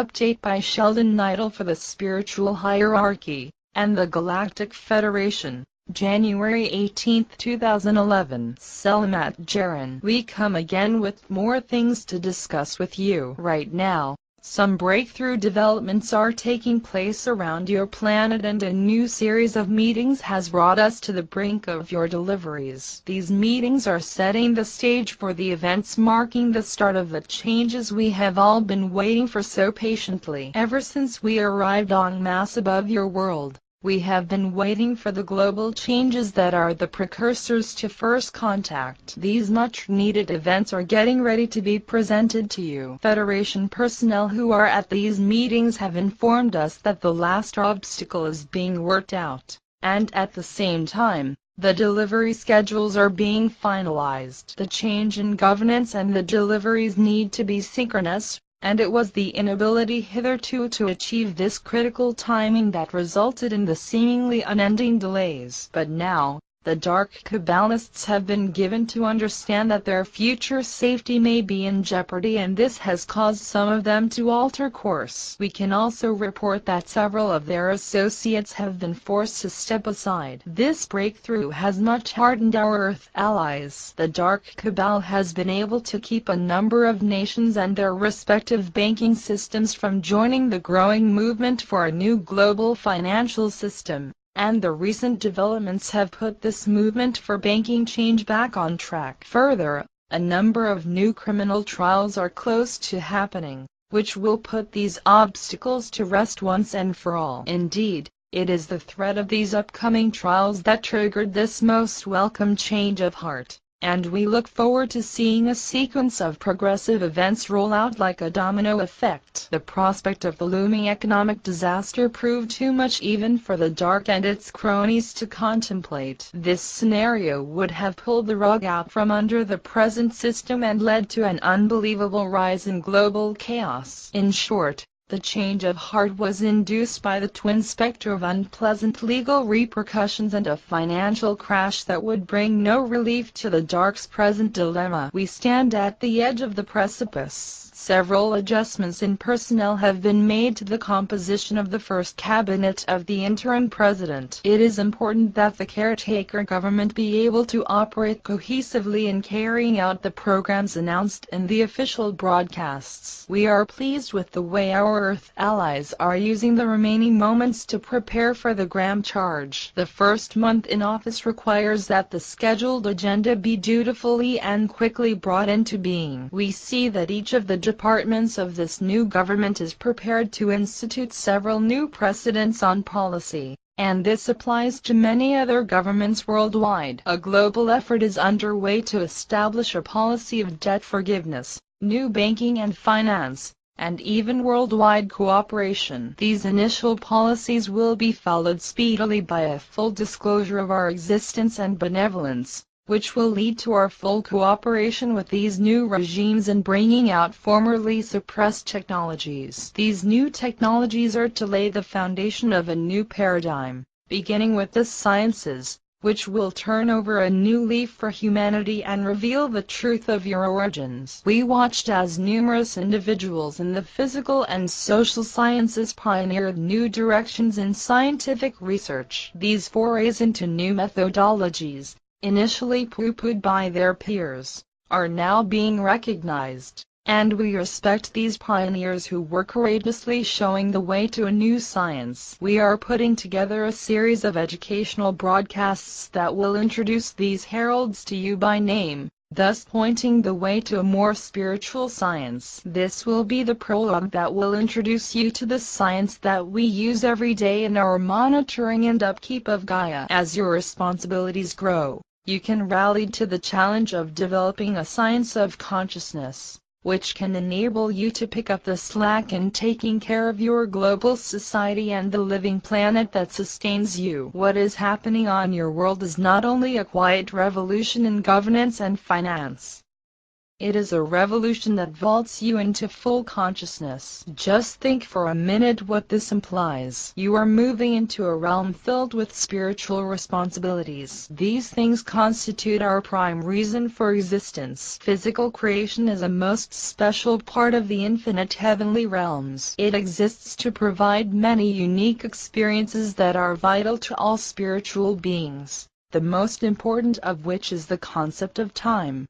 update by Sheldon Neidl for the Spiritual Hierarchy and the Galactic Federation, January 18, 2011. Selamat Jaran. We come again with more things to discuss with you. Right now, some breakthrough developments are taking place around your planet, and a new series of meetings has brought us to the brink of your deliveries. These meetings are setting the stage for the events marking the start of the changes we have all been waiting for so patiently. Ever since we arrived en masse above your world, we have been waiting for the global changes that are the precursors to first contact. These much-needed events are getting ready to be presented to you. Federation personnel who are at these meetings have informed us that the last obstacle is being worked out, and at the same time, the delivery schedules are being finalized. The change in governance and the deliveries need to be synchronous, and it was the inability hitherto to achieve this critical timing that resulted in the seemingly unending delays. But now, the Dark Kabbalists have been given to understand that their future safety may be in jeopardy, and this has caused some of them to alter course. We can also report that several of their associates have been forced to step aside. This breakthrough has much heartened our Earth allies. The Dark Cabal has been able to keep a number of nations and their respective banking systems from joining the growing movement for a new global financial system, and the recent developments have put this movement for banking change back on track. Further, a number of new criminal trials are close to happening, which will put these obstacles to rest once and for all. Indeed, it is the threat of these upcoming trials that triggered this most welcome change of heart, and we look forward to seeing a sequence of progressive events roll out like a domino effect. The prospect of the looming economic disaster proved too much even for the Dark and its cronies to contemplate. This scenario would have pulled the rug out from under the present system and led to an unbelievable rise in global chaos. In short, the change of heart was induced by the twin specter of unpleasant legal repercussions and a financial crash that would bring no relief to the Dark's present dilemma. We stand at the edge of the precipice. Several adjustments in personnel have been made to the composition of the first cabinet of the interim president. It is important that the caretaker government be able to operate cohesively in carrying out the programs announced in the official broadcasts. We are pleased with the way our Earth allies are using the remaining moments to prepare for the grand charge. The first month in office requires that the scheduled agenda be dutifully and quickly brought into being. We see that each of the departments of this new government is prepared to institute several new precedents on policy, and this applies to many other governments worldwide. A global effort is underway to establish a policy of debt forgiveness, new banking and finance, and even worldwide cooperation. These initial policies will be followed speedily by a full disclosure of our existence and benevolence, which will lead to our full cooperation with these new regimes in bringing out formerly suppressed technologies. These new technologies are to lay the foundation of a new paradigm, beginning with the sciences, which will turn over a new leaf for humanity and reveal the truth of your origins. We watched as numerous individuals in the physical and social sciences pioneered new directions in scientific research. These forays into new methodologies, initially pooh-poohed by their peers, are now being recognized, and we respect these pioneers who were courageously showing the way to a new science. We are putting together a series of educational broadcasts that will introduce these heralds to you by name, thus pointing the way to a more spiritual science. This will be the prologue that will introduce you to the science that we use every day in our monitoring and upkeep of Gaia. As your responsibilities grow, you can rally to the challenge of developing a science of consciousness, which can enable you to pick up the slack in taking care of your global society and the living planet that sustains you. What is happening on your world is not only a quiet revolution in governance and finance. It is a revolution that vaults you into full consciousness. Just think for a minute what this implies. You are moving into a realm filled with spiritual responsibilities. These things constitute our prime reason for existence. Physical creation is a most special part of the infinite heavenly realms. It exists to provide many unique experiences that are vital to all spiritual beings, the most important of which is the concept of time.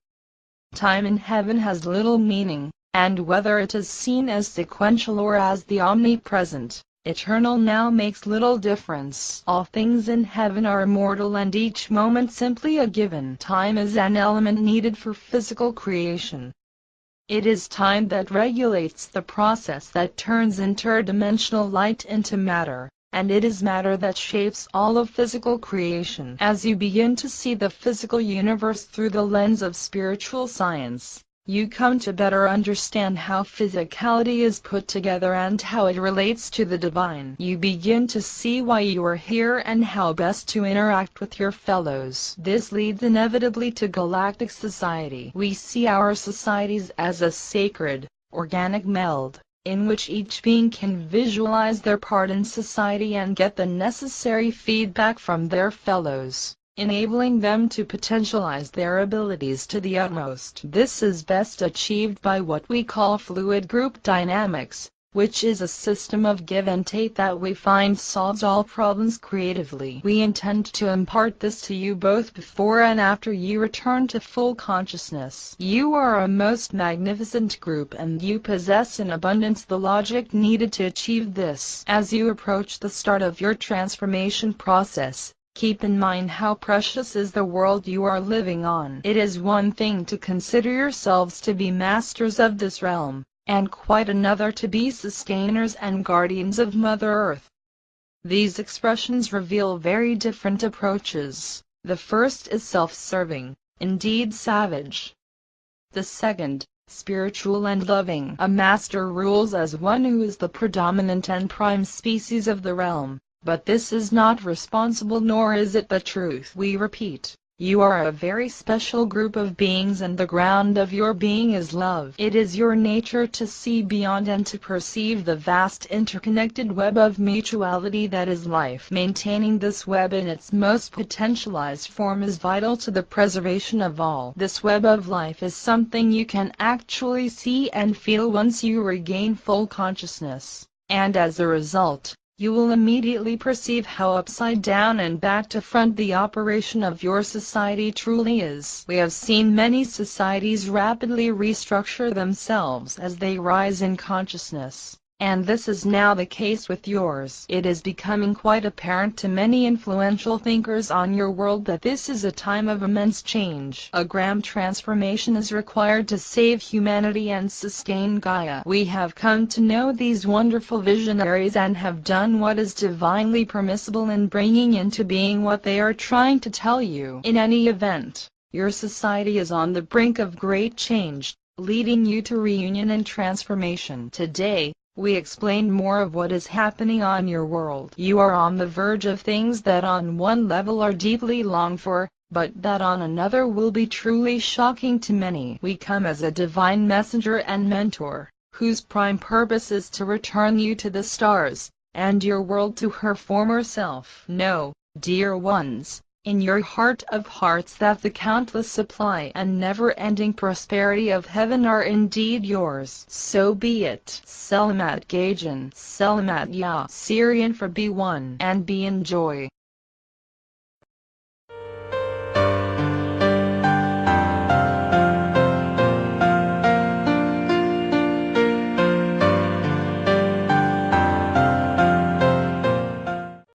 Time in heaven has little meaning, and whether it is seen as sequential or as the omnipresent, eternal now makes little difference. All things in heaven are immortal and each moment simply a given. Time is an element needed for physical creation. It is time that regulates the process that turns interdimensional light into matter, and it is matter that shapes all of physical creation. As you begin to see the physical universe through the lens of spiritual science, you come to better understand how physicality is put together and how it relates to the divine. You begin to see why you are here and how best to interact with your fellows. This leads inevitably to galactic society. We see our societies as a sacred, organic meld, in which each being can visualize their part in society and get the necessary feedback from their fellows, enabling them to potentialize their abilities to the utmost. This is best achieved by what we call fluid group dynamics, which is a system of give and take that we find solves all problems creatively. We intend to impart this to you both before and after you return to full consciousness. You are a most magnificent group and you possess in abundance the logic needed to achieve this. As you approach the start of your transformation process, keep in mind how precious is the world you are living on. It is one thing to consider yourselves to be masters of this realm, and quite another to be sustainers and guardians of Mother Earth. These expressions reveal very different approaches. The first is self-serving, indeed savage. The second, spiritual and loving. A master rules as one who is the predominant and prime species of the realm, but this is not responsible nor is it the truth. We repeat, you are a very special group of beings and the ground of your being is love. It is your nature to see beyond and to perceive the vast interconnected web of mutuality that is life. Maintaining this web in its most potentialized form is vital to the preservation of all. This web of life is something you can actually see and feel once you regain full consciousness, and as a result, you will immediately perceive how upside down and back to front the operation of your society truly is. We have seen many societies rapidly restructure themselves as they rise in consciousness, and this is now the case with yours. It is becoming quite apparent to many influential thinkers on your world that this is a time of immense change. A grand transformation is required to save humanity and sustain Gaia. We have come to know these wonderful visionaries and have done what is divinely permissible in bringing into being what they are trying to tell you. In any event, your society is on the brink of great change, leading you to reunion and transformation. Today, we explain more of what is happening on your world. You are on the verge of things that on one level are deeply longed for, but that on another will be truly shocking to many. We come as a divine messenger and mentor, whose prime purpose is to return you to the stars, and your world to her former self. Know, dear ones, in your heart of hearts that the countless supply and never-ending prosperity of heaven are indeed yours. So be it. Selamat Gajan, Selamat Ya, Syrian for be one, and be in joy.